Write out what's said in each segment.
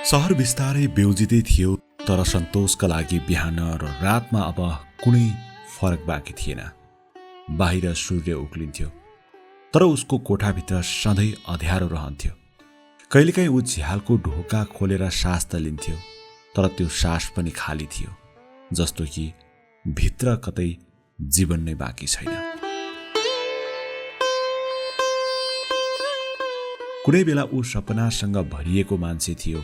सहर बिस्तारै बेउजिँदै थियो, तर सन्तोषका लागि बिहान र रातमा अब कुनै फरक बाँकी थिएन। बाहिर सूर्य उक्लिन्थ्यो, तर उसको कोठाभित्र सधैँ अँध्यारो रहन्थ्यो। कहिलेकाहीँ ऊ झ्यालको ढोका खोलेर सास त लिन्थ्यो, तर त्यो सास पनि खाली थियो, जस्तो कि भित्र कतै जीवन नै बाँकी छैन। कुनै बेला ऊ सपनासँग भरिएको मान्छे थियो।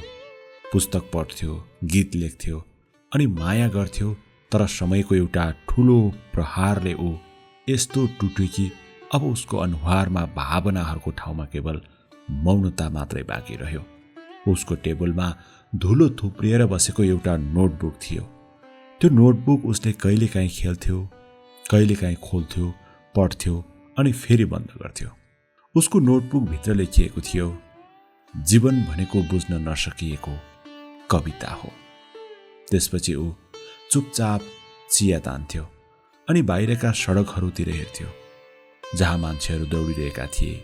पुस्तक पढ्थ्यो, गीत लेख्थ्यो अनि माया गर्थ्यो, तर समयको एउटा ठूलो प्रहारले ऊ यस्तो टुट्यो कि अब उसको अनुहारमा भावनाहरूको ठाउँमा केवल मौनता मात्रै बाँकी रह्यो। उसको टेबलमा धुलो थुप्रिएर बसेको एउटा नोटबुक थियो। त्यो नोटबुक उसले कहिलेकाहीँ खेल्थ्यो, कहिलेकाहीँ खोल्थ्यो, पढ्थ्यो अनि फेरि बन्द गर्थ्यो। उसको नोटबुक भित्र लेखिएको थियो, जीवन भनेको बुझ्न नसकिएको कविता हो। त्यसपछि ऊ चुपचाप चिया तान्थ्यो अनि बाहिरका सडकहरूतिर हेर्थ्यो, जहाँ मान्छेहरू दौडिरहेका थिए,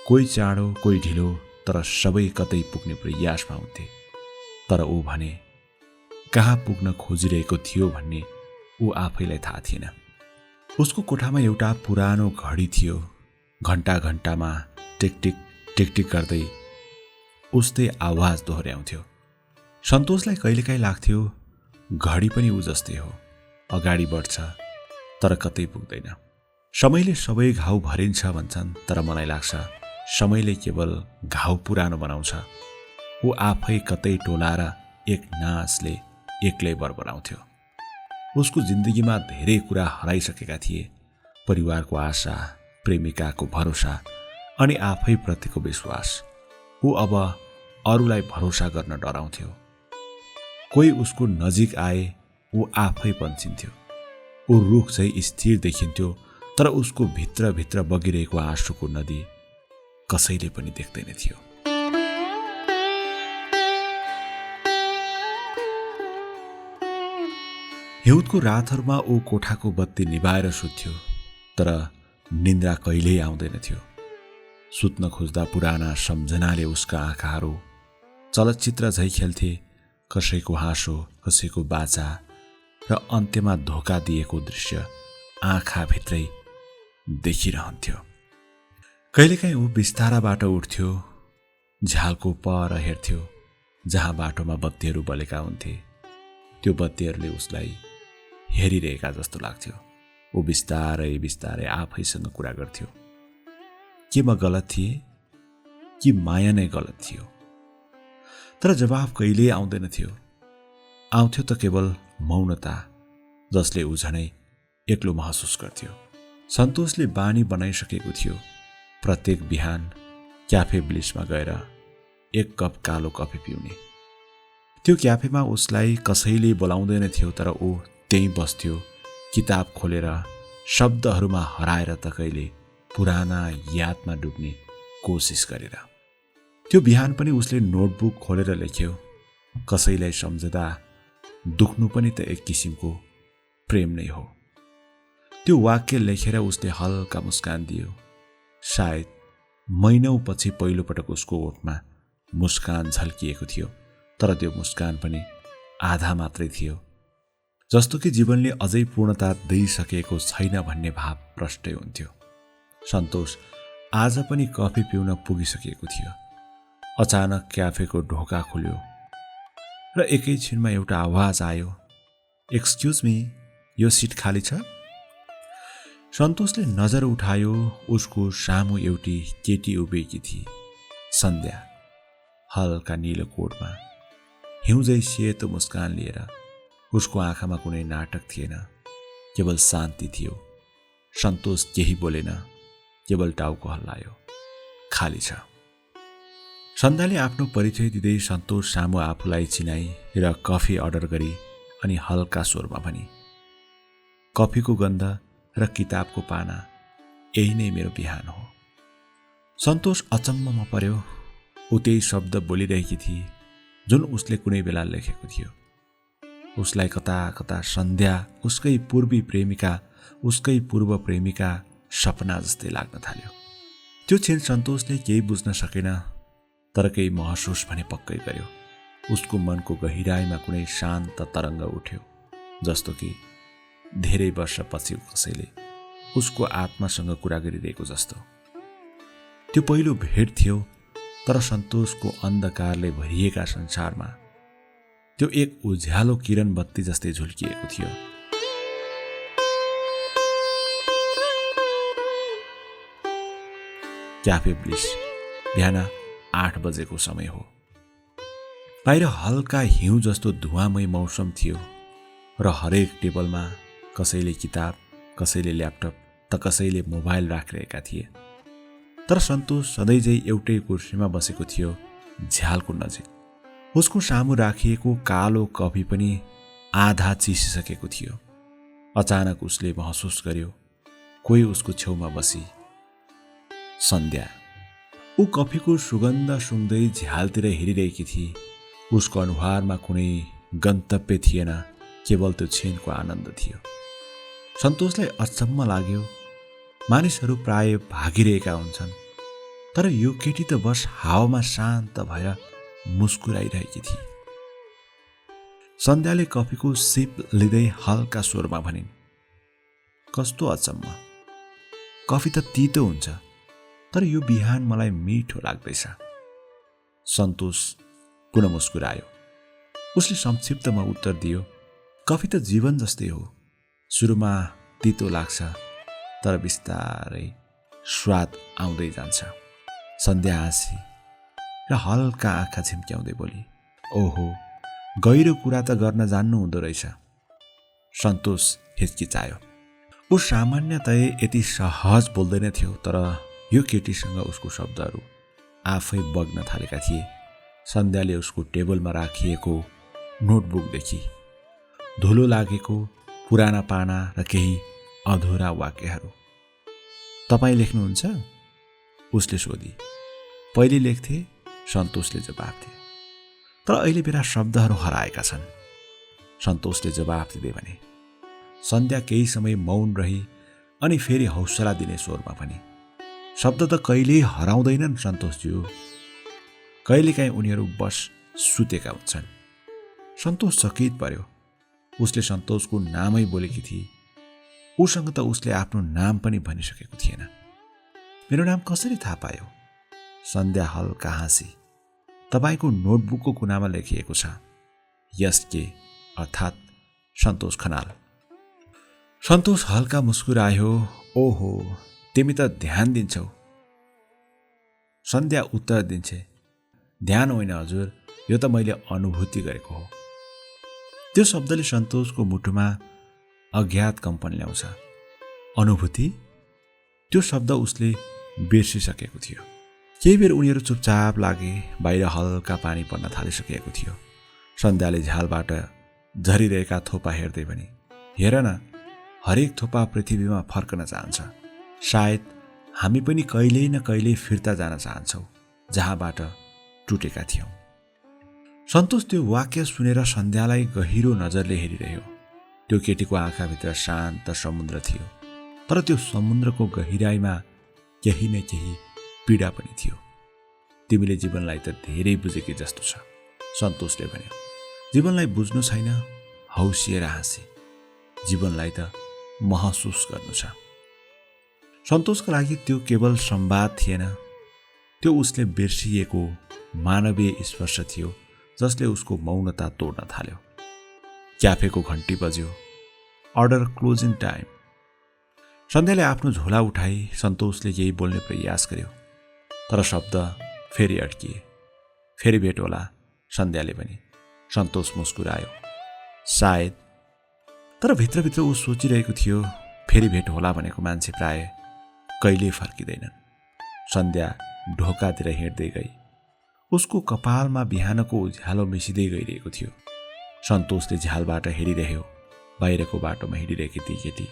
कोही चाँडो कोही ढिलो, तर सबै कतै पुग्ने प्रयासमा हुन्थे। तर ऊ भने कहाँ पुग्न खोजिरहेको थियो भन्ने ऊ आफैलाई थाहा थिएन। उसको कोठामा एउटा पुरानो घडी थियो। घण्टा घण्टामा टिकटिक टिकटिक गर्दै उस्तै आवाज दोहोऱ्याउँथ्यो। सन्तोषलाई कहिलेकाहीँ लाग्थ्यो घडी पनि ऊ जस्तै हो, अगाडि बढ्छ तर कतै पुग्दैन। समयले सबै घाउ भरिन्छ भन्छन्, तर मलाई लाग्छ समयले केवल घाउ पुरानो बनाउँछ। ऊ आफै कतै टोलाएर एक नासले एक्लै बरबराउँथ्यो। उसको जिन्दगीमा धेरै कुरा हराइसकेका थिए, परिवारको आशा, प्रेमिकाको भरोसा अनि आफै प्रतिको विश्वास। ऊ अब अरूलाई भरोसा गर्न डराउँथ्यो। कोही उसको नजिक आए ऊ आफै पन्छिन्थ्यो। ऊ रुख झै स्थिर देखिन्थ्यो, तर उसको भित्रभित्र बगिरहेको आँसुको नदी कसैले पनि देख्दैन थियो। हिउँदको रातहरूमा ऊ कोठाको बत्ती निभाएर सुत्थ्यो, तर निन्द्रा कहिल्यै आउँदैन थियो। सुत्न खोज्दा पुराना सम्झनाले उसका आँखाहरू चलचित्र झै खेल्थे, कसैको हाँसो, कसैको बाचा र अन्त्यमा धोका दिएको दृश्य आँखाभित्रै देखिरहन्थ्यो। कहिलेकाहीँ ऊ बिस्ताराबाट उठ्थ्यो, झ्यालको पर हेर्थ्यो, जहाँ बाटोमा बत्तीहरू बलेका हुन्थे। त्यो बत्तीहरूले उसलाई हेरिरहेका जस्तो लाग्थ्यो। ऊ बिस्तारै बिस्तारै आफैसँग कुरा गर्थ्यो, के म गलत थिएँ कि माया नै गलत थियो? तर जवाफ कहिल्यै आउँदैन थियो। आउँथ्यो त केवल मौनता, जसले ऊ झनै एक्लो महसुस गर्थ्यो। सन्तोषले बानी बनाइसकेको थियो प्रत्येक बिहान क्याफे ब्लिसमा गएर एक कप कालो कफी पिउने। त्यो क्याफेमा उसलाई कसैले बोलाउँदैन थियो, तर ऊ त्यहीँ बस्थ्यो, किताब खोलेर शब्दहरूमा हराएर त कहिले पुराना यादमा डुब्ने कोसिस गरेर। त्यो बिहान पनि उसले नोटबुक खोलेर लेख्यो, कसैलाई सम्झदा दुख्नु पनि त एक किसिमको प्रेम नै हो। त्यो वाक्य लेखेर उसले हल्का मुस्कान दियो। सायद महिनौँ पछि पहिलोपटक उसको ओठमा मुस्कान झल्किएको थियो, तर त्यो मुस्कान पनि आधा मात्रै थियो, जस्तो कि जीवनले अझै पूर्णता दिइसकेको छैन भन्ने भाव प्रष्टै हुन्थ्यो। सन्तोष आज पनि कफी पिउन पुगिसकेको थियो। अचानक क्याफेको ढोका खुल्यो र एकैछिनमा एउटा आवाज आयो, एक्सक्युज मी, यो सिट खाली छ? सन्तोषले नजर उठायो। उसको सामु एउटी केटी उभिएकी थिए, सन्ध्या, हल्का नीलो कोटमा, हिउँझै सेतो मुस्कान लिएर। उसको आँखामा कुनै नाटक थिएन, केवल शान्ति थियो। सन्तोष केही बोलेन, केवल टाउको हल्लायो, खाली छ। सन्ध्याले आफ्नो परिचय दिँदै सन्तोष सामु आफूलाई चिनाई र कफी अर्डर गरी अनि हल्का स्वरमा भनी, कफीको गन्ध र किताबको पाना, यही नै मेरो बिहान हो। सन्तोष अचम्ममा पर्यो। ऊ त्यही शब्द बोलिरहेकी थिए जुन उसले कुनै बेला लेखेको थियो। उसलाई कता कता सन्ध्या उसकै पूर्वी प्रेमिका, उसकै पूर्व प्रेमिका सपना जस्तै लाग्न थाल्यो। त्यो क्षण सन्तोषले केही बुझ्न सकेन, तर केही महसुस भने पक्कै गर्यो। उसको मनको गहिराईमा कुनै शान्त तरङ्ग उठ्यो, जस्तो कि धेरै वर्षपछि कसैले उसको आत्मासँग कुरा गरिरहेको जस्तो। त्यो पहिलो भेट थियो, तर सन्तोषको अन्धकारले भरिएका संसारमा त्यो एक उज्यालो किरण बत्ती जस्तै झुल्किएको थियो। क्याफे ब्लिस, बिहान 8 बजेको समय हो। बाहिर हल्का हिउँ जस्तो धुवामय मौसम थियो र हरेक टेबलमा कसैले किताब, कसैले ल्यापटप त कसैले मोबाइल राखिरहेका थिए। तर सन्तोष सधैँझै एउटै कुर्सीमा बसेको थियो, झ्यालको नजिक। उसको सामु राखिएको कालो कफी पनि आधा चिसिसकेको थियो। अचानक उसले महसुस गर्यो कोही उसको छेउमा बसी। सन्ध्या। ऊ कफीको सुगन्ध सुँग्दै झ्यालतिर हेरिरहेकी थिए। उसको अनुहारमा कुनै गन्तव्य थिएन, केवल त्यो क्षणको आनन्द थियो। सन्तोषलाई अचम्म लाग्यो, मानिसहरू प्राय भागिरहेका हुन्छन्, तर यो केटी त बस हावामा शान्त भएर मुस्कुराइरहेकी थिए। सन्ध्याले कफीको सिप लिँदै हल्का स्वरमा भनिन्, कस्तो अचम्म, कफी त तितो हुन्छ, तर यो बिहान मलाई मिठो लाग्दैछ। सन्तोष पुनः मुस्कुरायो। उसले संक्षिप्तमा उत्तर दियो, कफी त जीवन जस्तै हो, सुरुमा तितो लाग्छ, तर बिस्तारै स्वाद आउँदै जान्छ। सन्ध्या हाँसी र हल्का आँखा झिम्क्याउँदै बोली, ओहो, गहिरो कुरा त गर्न जान्नु हुँदो रहेछ। सन्तोष हिचकिचायो। ऊ सामान्यतया यति सहज बोल्दैन थियो, तर यो केटीसँग उसको शब्दहरू आफै बग्न थालेका थिए। सन्ध्याले उसको टेबलमा राखिएको नोटबुक देखी, धुलो लागेको पुराना पाना र केही अधुरा वाक्यहरू। तपाईँ लेख्नुहुन्छ? उसले सोधी। पहिले लेख्थे, सन्तोषले जवाफ दिए, तर अहिले मेरा शब्दहरू हराएका छन्। सन्तोषले जवाफ दिँदै भने। सन्ध्या केही समय मौन रही अनि फेरि हौसला दिने स्वरमा भने, शब्द त कहिल्यै हराउँदैनन् सन्तोषज्यू, कहिलेकाहीँ उनीहरू बस सुतेका हुन्छन्। सन्तोष चकित पर्यो। उसले सन्तोषको नामै बोलेकी थिए। उसँग त उसले आफ्नो नाम पनि भनिसकेको थिएन। मेरो नाम कसरी थाहा पायो? सन्ध्या हल्का हाँसी। तपाईँको नोटबुकको कुनामा लेखिएको छ, यसके अर्थात् सन्तोष खनाल। सन्तोष हल्का मुस्कुरायो। ओहो, तिमी त ध्यान दिन्छौ। सन्ध्या उत्तर दिन्छे, ध्यान होइन हजुर, यो त मैले अनुभूति गरेको हो। त्यो शब्दले सन्तोषको मुटुमा अज्ञात कम्पन ल्याउँछ। अनुभूति? त्यो शब्द उसले बिर्सिसकेको थियो। केही बेर उनीहरू चुपचाप लागे। बाहिर हल्का पानी पर्न थालिसकेको थियो। सन्ध्याले झ्यालबाट झरिरहेका थोपा हेर्दै भने, हेर न, हरेक थोपा पृथ्वीमा फर्कन चाहन्छ। सायद हामी पनि कहिल्यै न कहिल्यै फिर्ता जान चाहन्छौँ जहाँबाट टुटेका थियौँ। सन्तोष त्यो वाक्य सुनेर सन्ध्यालाई गहिरो नजरले हेरिरह्यो। त्यो केटीको आँखाभित्र शान्त समुद्र थियो, तर त्यो समुद्रको गहिराईमा केही न केही पीडा पनि थियो। तिमीले जीवनलाई त धेरै बुझेकी जस्तो छ, सन्तोषले भन्यो। जीवनलाई बुझ्नु छैन, हौसिएर हाँसे। जीवनलाई त महसुस गर्नु छ। सन्तोषको लागि त्यो केवल संवाद थिएन, त्यो उसले बिर्सिएको मानवीय स्पर्श थियो जसले उसको मौनता तोड्न थाल्यो। क्याफेको घन्टी बज्यो। Order closing time. सन्ध्याले आफ्नो झोला उठाई सन्तोषले केही बोल्ने प्रयास गर्यो, तर शब्द फेरि अड्किए। फेरि भेट होला, सन्ध्याले पनि। सन्तोष मुस्कुरायो। सायद, तर भित्रभित्र ऊ सोचिरहेको थियो, फेरि भेट होला भनेको मान्छे प्राय कहिल्यै फर्किँदैनन्। सन्ध्या ढोकातिर हिँड्दै गई। उसको कपालमा बिहानको उज्यालो मिसिँदै गइरहेको थियो। सन्तोषले झ्यालबाट हेरिरह्यो, बाहिरको बाटोमा हिँडिरहेकी ती केटी।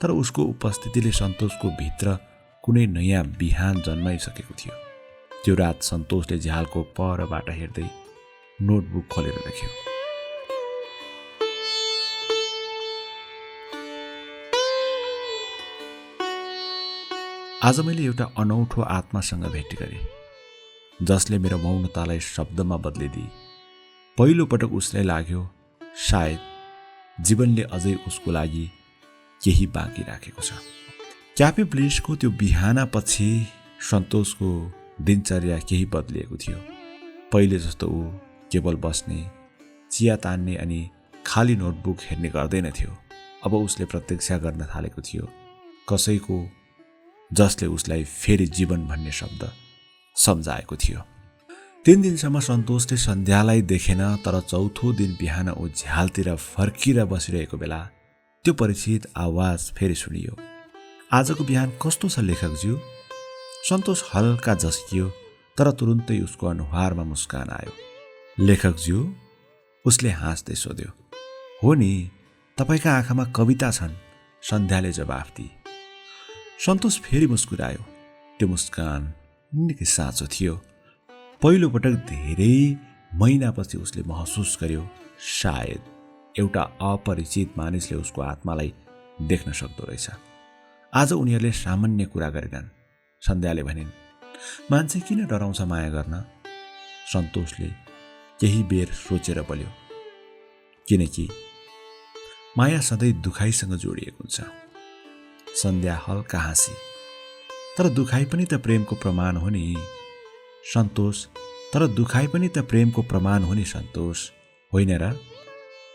तर उसको उपस्थितिले सन्तोषको भित्र कुनै नयाँ बिहान जन्माइसकेको थियो। त्यो रात सन्तोषले झ्यालको परबाट हेर्दै नोटबुक खोलेर लेख्यो। आज मैले एउटा अनौठो आत्मासँग भेट गरेँ, जसले मेरो मौनतालाई शब्दमा बदलिदिए। पहिलो पटक उसलाई लाग्यो सायद जीवनले अझै उसको लागि केही बाँकी राखेको छ। क्याफे ब्लिसको त्यो बिहानपछि सन्तोषको दिनचर्या केही बदलिएको थियो। पहिले जस्तो ऊ केवल बस्ने, चिया तान्ने अनि खाली नोटबुक हेर्ने गर्दैन थियो। अब उसले प्रतीक्षा गर्न थालेको थियो कसैको जसले उसलाई फेरि जीवन भन्ने शब्द सम्झाएको थियो। 3 दिनसम्म सन्तोषले सन्ध्यालाई देखेन, तर चौथो दिन बिहान ऊ झ्यालतिर फर्किएर बसिरहेको बेला त्यो परिचित आवाज फेरि सुनियो। आजको बिहान कस्तो छ लेखकज्यू? सन्तोष हल्का झस्कियो, तर तुरुन्तै उसको अनुहारमा मुस्कान आयो। लेखकज्यू? उसले हाँस्दै सोध्यो। हो नि, तपाईँका आँखामा कविता छन्, सन्ध्याले जवाफ दिए। सन्तोष फेरि मुस्कुरायो। त्यो मुस्कान निकै साँचो थियो। पहिलो पटक धेरै महिनापछि उसले महसुस गर्यो सायद एउटा अपरिचित मानिसले उसको आत्मालाई देख्न सक्दो रहेछ। आज उनीहरूले सामान्य कुरा गरेनन्। सन्ध्याले भनिन्, मान्छे किन डराउँछ माया गर्न? सन्तोषले केही बेर सोचेर बोल्यो, किनकि माया सधैँ दुखाइसँग जोडिएको हुन्छ। सन्ध्या हल्का हाँसी, तर दुखाइ पनि त प्रेमको प्रमाण हो नि सन्तोष। तर दुखाइ पनि त प्रेमको प्रमाण हो नि सन्तोष, होइन र?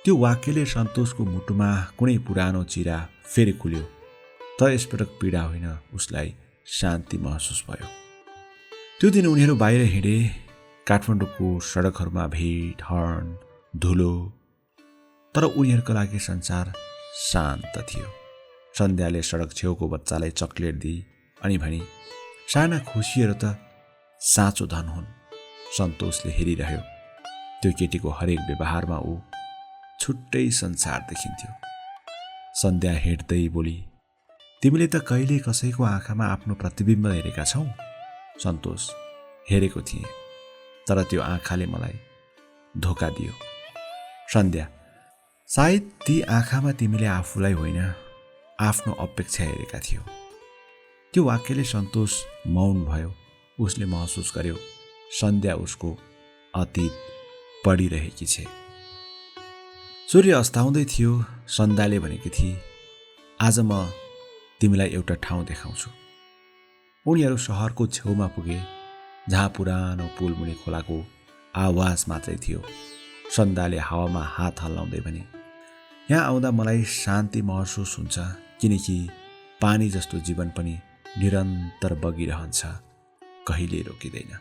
त्यो वाक्यले सन्तोषको मुटुमा कुनै पुरानो चिरा फेरि खुल्यो। तर यसपटक पीडा होइन, उसलाई शान्ति महसुस भयो। त्यो दिन उनीहरू बाहिर हिँडे। काठमाडौँको सडकहरूमा भिड, हर्न, धुलो, तर उनीहरूको लागि संसार शान्त थियो। सन्ध्याले सडक छेउको बच्चालाई चक्लेट दिई अनि भनी, साना खुसीहरू त साँचो धन हुन्। सन्तोषले हेरिरह्यो। त्यो केटीको हरेक व्यवहारमा ऊ छुट्टै संसार देखिन्थ्यो। सन्ध्या हिँड्दै बोली, तिमीले त कहिले कसैको आँखामा आफ्नो प्रतिबिम्ब हेरेका छौ? सन्तोष, हेरेको थिएँ, तर त्यो आँखाले मलाई धोका दियो। सन्ध्या, सायद ती आँखामा तिमीले आफूलाई होइन, आफ्नो अपेक्षा हेरेका थियौ। त्यो वाक्यले सन्तोष मौन भयो। उसले महसुस गर्यो सन्ध्या उसको अतीत पढिरहेकी छे। सूर्य अस्ताउँदै थियो। सन्ध्याले भनेकी थिए, आज म तिमीलाई एउटा ठाउँ देखाउँछु। उनीहरू शहरको छेउमा पुगे, जहाँ पुरानो पुलमुनि खोलाको आवाज मात्रै थियो। सन्ध्याले हावामा हात हल्लाउँदै भने, यहाँ आउँदा मलाई शान्ति महसुस हुन्छ, किनकि पानी जस्तो जीवन पनि निरन्तर बगिरहन्छ, कहिले रोकिँदैन।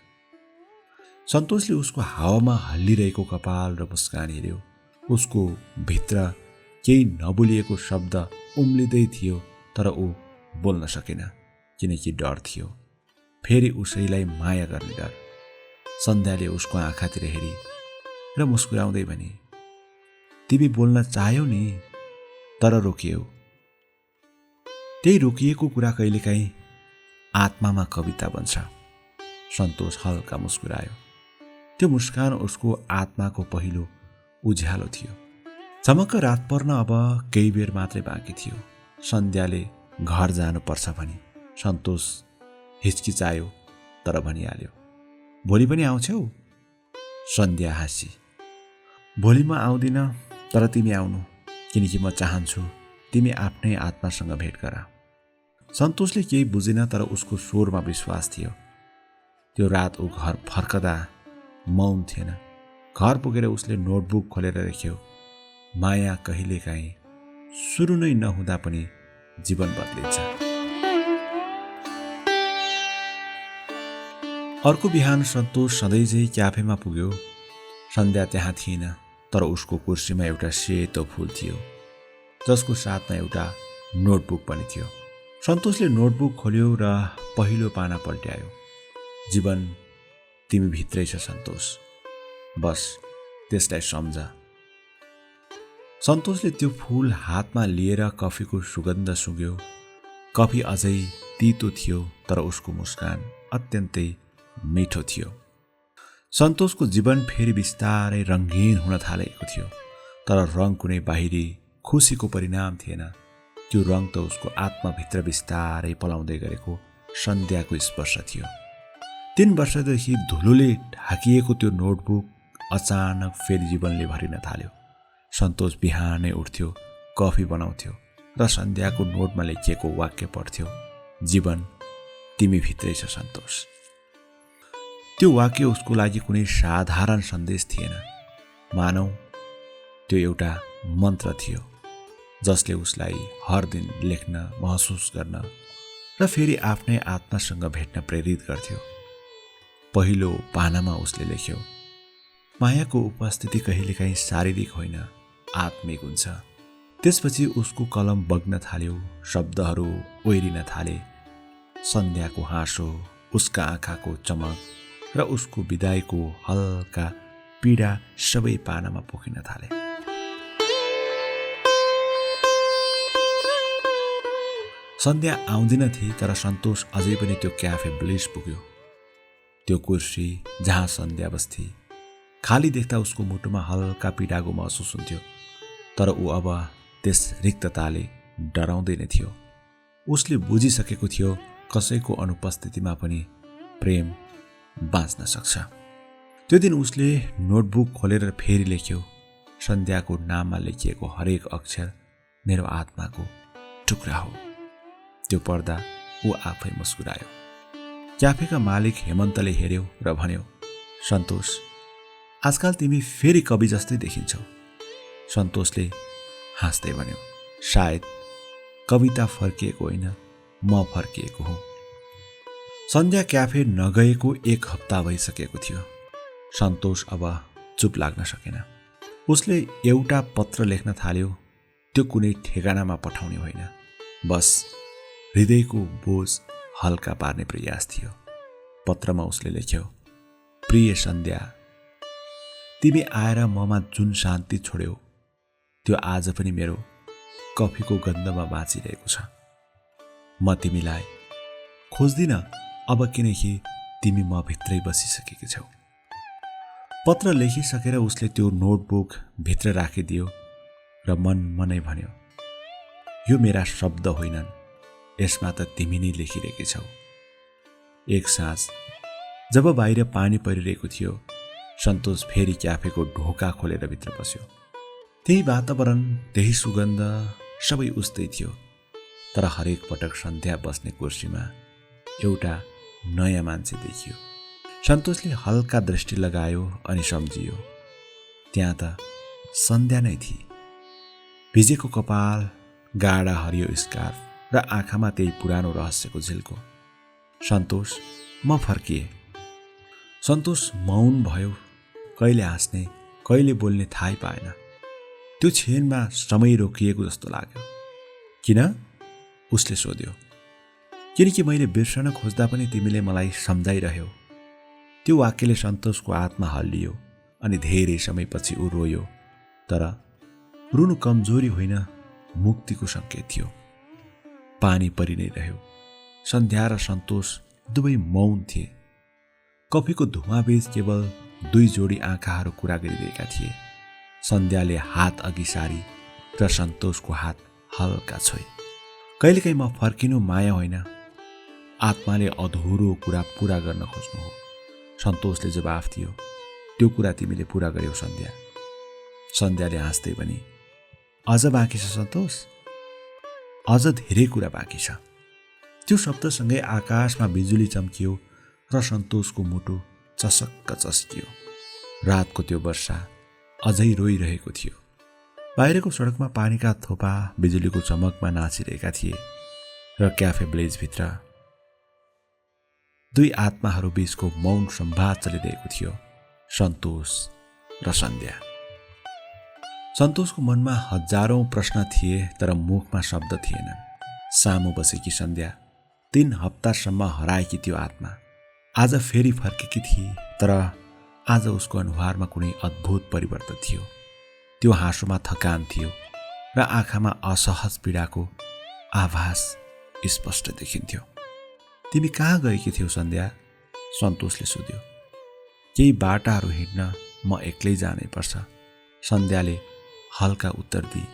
सन्तोषले उसको हावामा हल्लिरहेको कपाल र मुस्कान हेऱ्यो। उसको भित्र केही नबोलिएको शब्द उम्लिँदै थियो, तर ऊ बोल्न सकेन, किनकि डर थियो, फेरि उसैलाई माया गर्ने डर। सन्ध्याले उसको आँखातिर हेरी र मुस्कुराउँदै भने, तिमी बोल्न चाह्यौ नि, तर रोकियौ। त्यही रोकिएको कुरा कहिलेकाहीँ आत्मामा कविता बन्छ। सन्तोष हल्का मुस्कुरायो। त्यो मुस्कान उसको आत्माको पहिलो उज्यालो थियो। चमक्क रात पर्न अब केही बेर मात्रै बाँकी थियो। सन्ध्याले घर जानुपर्छ भनी सन्तोष हिचकिचायो, तर भनिहाल्यो, भोलि पनि आउँछौ? सन्ध्या हाँसी, भोलि म आउँदिन, तर तिमी आउनु, किनकि म चाहन्छु तिमी आफ्नै आत्मासँग भेट गर। सन्तोषले केही बुझेन, तर उसको स्वरमा विश्वास थियो। त्यो रात ऊ घर फर्कदा मौन थिएन। घर पुगेर उसले नोटबुक खोलेर लेख्यो, माया कहिलेकाहीँ सुरु नै नहुँदा पनि जीवन बदलिन्छ। अर्को बिहान सन्तोष सधैँझै क्याफेमा पुग्यो। सन्ध्या त्यहाँ थिएन, तर उसको कुर्सीमा एउटा सेतो फुल थियो, जसको साथमा एउटा नोटबुक पनि थियो। सन्तोषले नोटबुक खोल्यो र पहिलो पाना पल्ट्यायो। जीवन तिमी भित्रै छ सन्तोष, बस त्यसलाई सम्झ। सन्तोषले त्यो फुल हातमा लिएर कफीको सुगन्ध सुँघ्यो। कफी अझै तीतो थियो, तर उसको मुस्कान अत्यन्तै मिठो थियो। सन्तोषको जीवन फेरि बिस्तारै रङ्गीन हुन थालेको थियो, तर रङ कुनै बाहिरी खुसीको परिणाम थिएन। त्यो रङ त उसको आत्माभित्र बिस्तारै पलाउँदै गरेको सन्ध्याको स्पर्श थियो। 3 वर्षदेखि धुलोले ढाकिएको त्यो नोटबुक अचानक फेरि जीवनले भरिन थाल्यो। सन्तोष बिहानै उठ्थ्यो, कफी बनाउँथ्यो र सन्ध्याको नोटमा लेखिएको वाक्य पढ्थ्यो, जीवन तिमी भित्रै छ सन्तोष। त्यो वाक्य उसको लागि कुनै साधारण सन्देश थिएन, मानौ त्यो एउटा मन्त्र थियो जसले उसलाई हर दिन लेख्न, महसुस गर्न र फेरि आफ्नै आत्मासँग भेट्न प्रेरित गर्थ्यो। पहिलो पानामा उसले लेख्यो, मायाको उपस्थिति कहिलेकाहीँ शारीरिक होइन, आत्मिक हुन्छ। त्यसपछि उसको कलम बग्न थाल्यो, शब्दहरू ओइरिन थाले। सन्ध्याको हाँसो, उसका आँखाको चमक र उसको विदाईको हल्का पीडा सबै पानामा पोखिन थाले। सन्ध्या आउँदिन थिए, तर सन्तोष अझै पनि त्यो क्याफे ब्लिस पुग्यो। त्यो कुर्सी जहाँ सन्ध्या बस्थी खाली देख्दा उसको मुटुमा हल्का पीडाको महसुस हुन्थ्यो, तर ऊ अब त्यस रिक्तताले डराउँदैन थियो। उसले बुझिसकेको थियो कसैको अनुपस्थितिमा पनि प्रेम बाँच्न सक्छ। त्यो दिन उसले नोटबुक खोलेर फेरि लेख्यो, सन्ध्याको नाममा लेखिएको हरेक अक्षर मेरो आत्माको टुक्रा हो। त्यो पढ्दा ऊ आफै मुस्कुरायो। क्याफेका मालिक हेमन्तले हेऱ्यो र भन्यो, सन्तोष, आजकल तिमी फेरि कवि जस्तै देखिन्छौ। सन्तोषले हाँस्दै भन्यो, सायद कविता फर्किएको होइन, म फर्किएको हुँ। सन्ध्या क्याफे नगएको 1 हप्ता भइसकेको थियो। सन्तोष अब चुप लाग्न सकेन। उसले एउटा पत्र लेख्न थाल्यो। त्यो कुनै ठेगानामा पठाउने होइन, बस हृदयको बोझ हल्का पार्ने प्रयास थियो। पत्रमा उसले लेख्यो, प्रिय सन्ध्या, तिमी आएर ममा जुन शान्ति छोड्यौ त्यो आज पनि मेरो कफीको गन्धमा बाँचिरहेको छ। म तिमीलाई खोज्दिन अब, किनकि तिमी म भित्रै बसिसकेकी छौ। पत्र लेखिसकेर उसले त्यो नोटबुक भित्र राखिदियो र मनै भन्यो, यो मेरा शब्द होइनन्, यसमा त तिमी नै लेखिरहेकी छौ। एक साँझ जब बाहिर पानी परिरहेको थियो, सन्तोष फेरि क्याफेको ढोका खोलेर भित्र पस्यो। त्यही वातावरण, त्यही सुगन्ध, सबै उस्तै थियो, तर हरेक पटक सन्ध्या बस्ने कुर्सीमा एउटा नयाँ मान्छे देखियो। सन्तोषले हल्का दृष्टि लगायो अनि सम्झियो, त्यहाँ त सन्ध्या नै थिए। भिजेको कपाल, गाढा हरियो स्कार्फ र आँखामा त्यही पुरानो रहस्यको झिल्को। सन्तोष, म फर्किए। सन्तोष मौन भयो, कहिले हाँस्ने कहिले बोल्ने थाहै पाएन। त्यो क्षणमा समय रोकिएको जस्तो लाग्यो। किन? उसले सोध्यो। किनकि मैले बिर्सन खोज्दा पनि तिमीले मलाई सम्झाइरह्यौ। त्यो वाक्यले सन्तोषको आत्मा हल्लियो अनि धेरै समयपछि ऊ रोयो, तर रुनु कमजोरी होइन, मुक्तिको सङ्केत थियो। पानी परि नै रह्यो। सन्ध्या र सन्तोष दुवै मौन थिए। कफीको धुवाँबीच केवल 2 जोडी आँखाहरू कुरा गरिरहेका थिए। सन्ध्याले हात अघि सारी र सन्तोषको हात हल्का छोए। कहिलेकाहीँ म फर्किनु माया होइन, आत्माले अधुरो कुरा पुरा गर्न खोज्नु हो। सन्तोषले जवाफ दियो, त्यो कुरा तिमीले पुरा गर्यौ सन्ध्या। सन्ध्याले हाँस्दै पनि, अझ बाँकी छ सन्तोष, अझ धेरै कुरा बाँकी छ। त्यो शब्दसँगै आकाशमा बिजुली चम्कियो र सन्तोषको मुटु चसक्क चस्कियो। रातको त्यो वर्षा अझै रोइरहेको थियो। बाहिरको सडकमा पानीका थोपा बिजुलीको चमकमा नाचिरहेका थिए र क्याफे ब्लेजभित्र 2 आत्माहरू बीचको मौन संवाद चलिरहेको थियो, सन्तोष र सन्ध्या। सन्तोषको मनमा हजारौं प्रश्न थिए, तर मुखमा शब्द थिएनन्। सामु बसेकी सन्ध्या, 3 हप्तासम्म हराएकी त्यो आत्मा आज फेरि फर्केकी थिए, तर आज उसको अनुहारमा कुनै अद्भुत परिवर्तन थियो। त्यो हाँसोमा थकान थियो र आँखामा असहज पीडाको आभास स्पष्ट देखिन्थ्यो। तिमी कहाँ गएकी थियौ सन्ध्या? सन्तोषले सोध्यो। केही बाटाहरू हिँड्न म एक्लै जानै पर्छ, सन्ध्याले हल्का उत्तर दिए।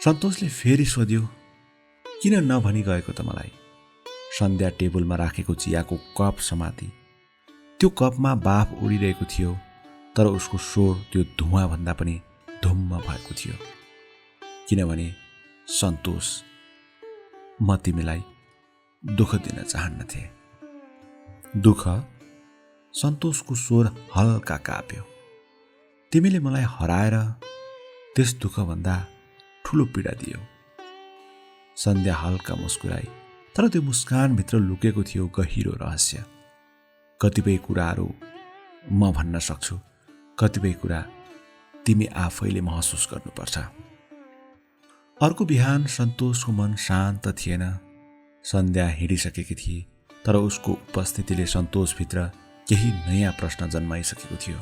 सन्तोषले फेरि सोध्यो, किन नभनी गएको त मलाई? सन्ध्या टेबलमा राखेको चियाको कप समाती। त्यो कपमा बाफ उडिरहेको थियो, तर उसको स्वर त्यो धुवाँभन्दा पनि धुम्म भएको थियो। किनभने सन्तोष, म तिमीलाई दुःख दिन चाहन्नथे। दुःख? सन्तोषको स्वर हल्का काप्यो। तिमीले मलाई हराएर त्यस दुःखभन्दा ठुलो पीडा दियो। सन्ध्या हल्का मुस्कुराई, तर त्यो मुस्कानभित्र लुकेको थियो गहिरो रहस्य। कतिपय कुराहरू म भन्न सक्छु, कतिपय कुरा तिमी आफैले महसुस गर्नुपर्छ। अर्को बिहान सन्तोषको मन शान्त थिएन। सन्ध्या हिँडिसकेकी थिए, तर उसको उपस्थितिले सन्तोषभित्र केही नयाँ प्रश्न जन्माइसकेको थियो।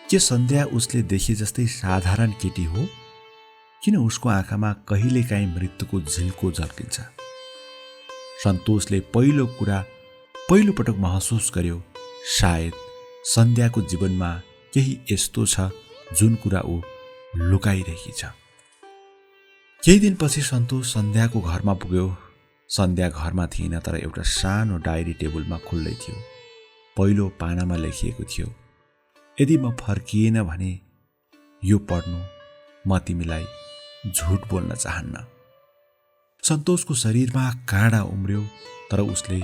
के सन्ध्या उसले देखे जस्तै साधारण केटी हो? किन उसको आँखामा कहिलेकाहीँ मृत्युको झिल्को झल्किन्छ? सन्तोषले पहिलोपटक महसुस गर्यो, सायद सन्ध्याको जीवनमा केही यस्तो छ जुन कुरा ऊ लुकाइरहेकी छ। केही दिनपछि सन्तोष सन्ध्याको घरमा पुग्यो। सन्ध्या घरमा थिएन, तर एउटा सानो डायरी टेबलमा खुल्दै थियो। पहिलो पानामा लेखिएको थियो, यदि म फर्किएन भने यो पढ्नु, म तिमीलाई झुट बोल्न चाहन्न। सन्तोषको शरीरमा काँडा उम्र्यो, तर उसले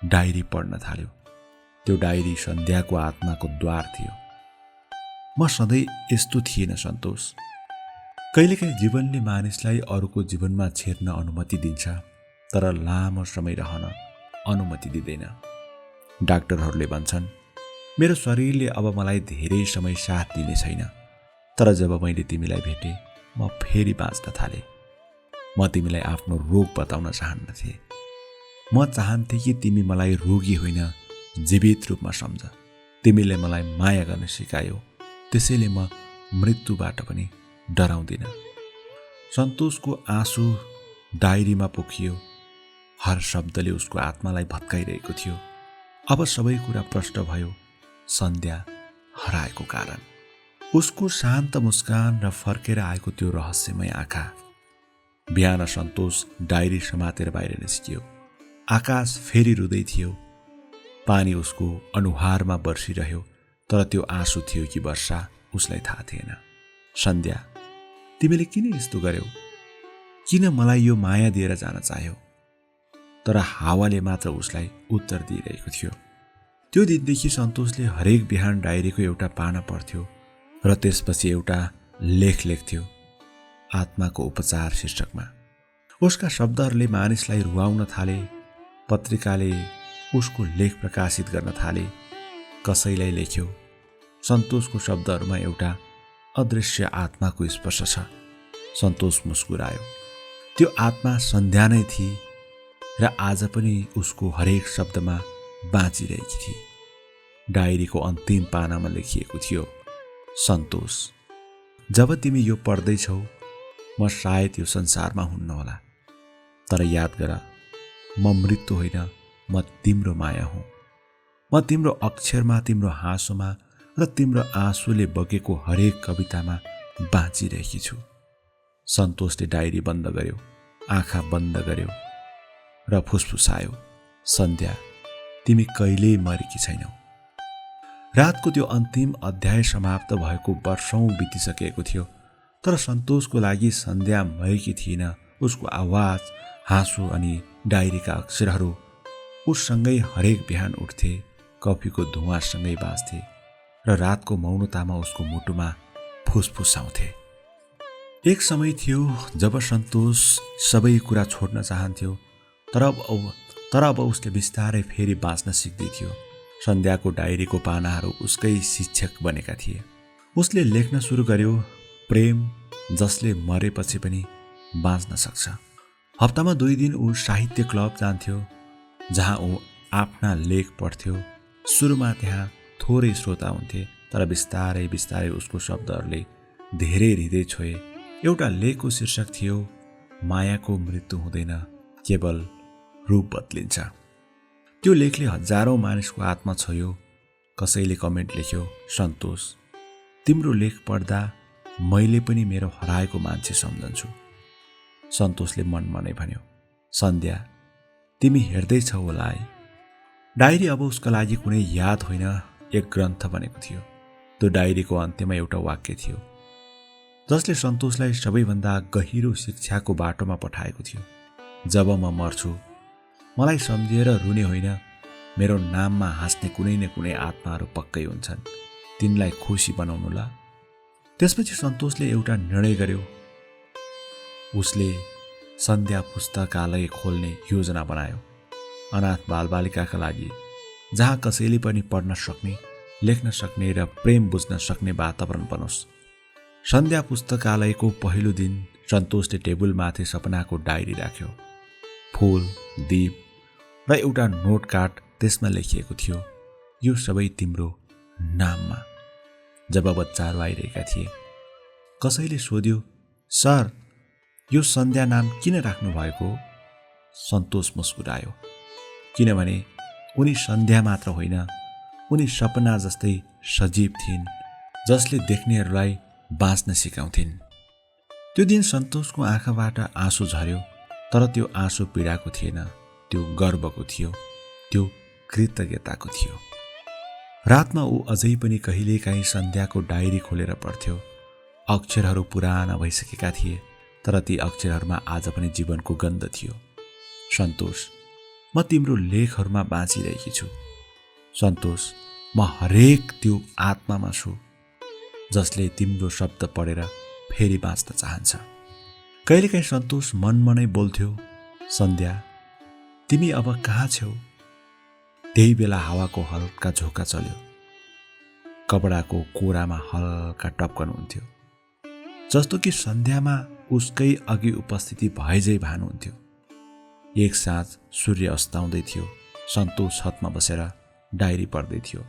डायरी पढ्न थाल्यो। त्यो डायरी सन्ध्याको आत्माको द्वार थियो। म सधैँ यस्तो थिएन सन्तोष। कहिलेकाहीँ जीवनले मानिसलाई अरूको जीवनमा छिर्न अनुमति दिन्छ, तर लामो समय रहन अनुमति दिँदैन। डाक्टरहरूले भन्छन्, मेरो शरीरले अब मलाई धेरै समय साथ दिने छैन, तर जब मैले तिमीलाई भेटेँ म फेरि बाँच्न थालेँ। म तिमीलाई आफ्नो रोग बताउन चाहन्नथे। म चाहन्थे कि तिमी मलाई रोगी होइन, जीवित रूपमा सम्झ। तिमीले मलाई माया गर्न सिकायो, त्यसैले म मृत्युबाट पनि डराउँदिन। सन्तोषको आँसु डायरीमा पोखियो। हर शब्दले उसको आत्मालाई भत्काइरहेको थियो। अब सबै कुरा प्रष्ट भयो, सन्ध्या हराएको कारण। उसको शान्त मुस्कान र फर्केर आएको त्यो रहस्यमय आँखा। बिहान सन्तोष डायरी समातेर बाहिर निस्कियो। आकाश फेरि रुँदै थियो। पानी उसको अनुहारमा बर्सिरह्यो, तर त्यो आँसु थियो कि वर्षा उसलाई थाहा थिएन। सन्ध्या, तिमीले किन यस्तो गर्यौ? किन मलाई यो माया दिएर जान चाह्यौ? तर हावाले मात्र उसलाई उत्तर दिइरहेको थियो। त्यो दिनदेखि सन्तोषले हरेक बिहान डायरीको एउटा पाना पढ्थ्यो र त्यसपछि एउटा लेख लेख्थ्यो, आत्माको उपचार शीर्षकमा। उसका शब्दहरूले मानिसलाई रुवाउन थाले। पत्रिकाले उसको लेख प्रकाशित गर्न थाले। कसैलाई लेख्यो, सन्तोषको शब्दहरूमा एउटा अदृश्य आत्माको स्पर्श छ। सन्तोष मुस्कुरायो। त्यो आत्मा सन्ध्या नै थिए र आज पनि उसको हरेक शब्दमा बाँचिरहेकी थिए। डायरीको अन्तिम पानामा लेखिएको थियो, सन्तोष, जब तिमी यो पढ्दैछौ म सायद यो संसारमा हुन्न होला, तर याद गर, म मृत्यु होइन, म तिम्रो माया हुँ। म तिम्रो अक्षरमा, तिम्रो हाँसोमा र तिम्रो आँसुले बगेको हरेक कवितामा बाँचिरहेकी छु। सन्तोषले डायरी बन्द गर्यो, आँखा बन्द गर्यो र फुसफुसायो, सन्ध्या, तिमी कहिल्यै मरेकी छैनौ। रातको त्यो अन्तिम अध्याय समाप्त भएको वर्षौं बितिसकेको थियो, तर सन्तोषको लागि सन्ध्या मरेकी थिएन। उसको आवाज, हाँसो अनि डायरीका अक्षरहरू उससँगै हरेक बिहान उठ्थे, कफीको धुवासँगै बाँच्थे र रातको मौनतामा उसको मुटुमा फुसफुसाउँथे। एक समय थियो जब सन्तोष सबै कुरा छोड्न चाहन्थ्यो, तर अब उसले बिस्तारै फेरि बाँच्न सिक्दै थियो। सन्ध्याको डायरीको पानाहरू उसकै शिक्षक बनेका थिए। उसले लेख्न सुरु गर्यो, प्रेम जसले मरेपछि पनि बाँच्न सक्छ। हप्तामा 2 दिन ऊ साहित्य क्लब जान्थ्यो, जहाँ ऊ आफ्ना लेख पढ्थ्यो। सुरुमा त्यहाँ थोरै श्रोता हुन्थे, तर बिस्तारै बिस्तारै उसको शब्दहरूले धेरै हृदय छोए। एउटा लेखको शीर्षक थियो, मायाको मृत्यु हुँदैन, केवल रूप बदलिन्छ। त्यो लेखले हजारौं मानिसको आत्मा छोयो। कसैले कमेन्ट लेख्यो, सन्तोष, तिम्रो लेख पढ्दा मैले पनि मेरो हराएको मान्छे सम्झन्छु। सन्तोषले मनमा नै भन्यो, सन्ध्या, तिमी हेर्दैछौ होला है। डायरी अब उसका लागि कुनै याद होइन, एक ग्रन्थ बनेको थियो। त्यो डायरीको अन्त्यमा एउटा वाक्य थियो जसले सन्तोषलाई सबैभन्दा गहिरो शिक्षाको बाटोमा पठाएको थियो। जब म मर्छु, मलाई सम्झिएर रुने होइन, मेरो नाममा हाँस्ने कुनै न कुनै आत्माहरू पक्कै हुन्छन्, तिनलाई खुसी बनाउनुला। त्यसपछि सन्तोषले एउटा निर्णय गर्यो। उसले सन्ध्या पुस्तकालय खोल्ने योजना बनायो, अनाथ बालबालिकाका लागि, जहाँ कसैले पनि पढ्न सक्ने, लेख्न सक्ने र प्रेम बुझ्न सक्ने वातावरण बनोस्। सन्ध्या पुस्तकालयको पहिलो दिन सन्तोषले टेबुलमाथि सपनाको डायरी राख्यो। फूल, दीप र एउटा नोट कार्ड, त्यसमा लेखिएको थियो, यो सबै तिम्रो नाममा। जब बच्चाहरू आइरहेका थिए, कसैले सोध्यो, सर, यो सन्ध्या नाम किन राख्नु भएको? सन्तोष मुस्कुरायो, किनभने उनी सन्ध्या मात्र होइन, उनी सपना जस्तै सजीव थिइन्, जसले देख्नेहरूलाई बाँच्न सिकाउँथिन्। त्यो दिन सन्तोषको आँखाबाट आँसु झर्यो, तर त्यो आँसु पीडाको थिएन, त्यो गर्वको थियो, त्यो कृतज्ञताको थियो। रातमा ऊ अझै पनि कहिलेकाहीँ सन्ध्याको डायरी खोलेर पढ्थ्यो। अक्षरहरू पुराना भइसकेका थिए, तर ती अक्षरहरूमा आज पनि जीवनको गन्ध थियो। सन्तोष, म तिम्रो लेखहरूमा बाँचिरहेकी छु। सन्तोष, म हरेक त्यो आत्मामा छु जसले तिम्रो शब्द पढेर फेरि बाँच्न चाहन्छ। कहिलेकाहीँ सन्तोष मनमनै बोल्थ्यो, सन्ध्या, तिमी अब कहाँ छेउ? त्यही बेला हावाको हल्का झोका चल्यो, कपडाको कोरामा हल्का टपकन हुन्थ्यो, जस्तो कि सन्ध्यामा उसकै अघि उपस्थिति भएझै भानुहुन्थ्यो। एक साँझ सूर्य अस्ताउँदै थियो। सन्तोष छतमा बसेर डायरी पढ्दै थियो।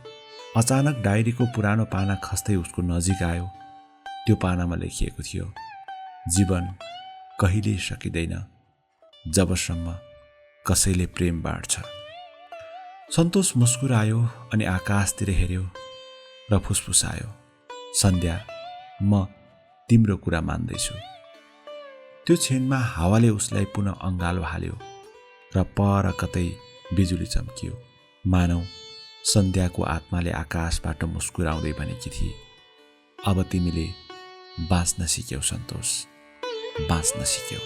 अचानक डायरीको पुरानो पाना खस्दै उसको नजिक आयो। त्यो पानामा लेखिएको थियो, जीवन कहिल्यै सकिँदैन जबसम्म कसैले प्रेम बाँड्छ। सन्तोष मुस्कुरायो अनि आकाशतिर हेऱ्यो र फुसफुसायो, सन्ध्या, म तिम्रो कुरा मान्दैछु। त्यो क्षणमा हावाले उसलाई पुनः अँगालो हाल्यो र पर कतै बिजुली चम्कियो। मानौ सन्ध्याको आत्माले आकाशबाट मुस्कुराउँदै भनेकी थिए, अब तिमीले बाँच्न सिक्यौ सन्तोष, बाँच्न सिक्यौ।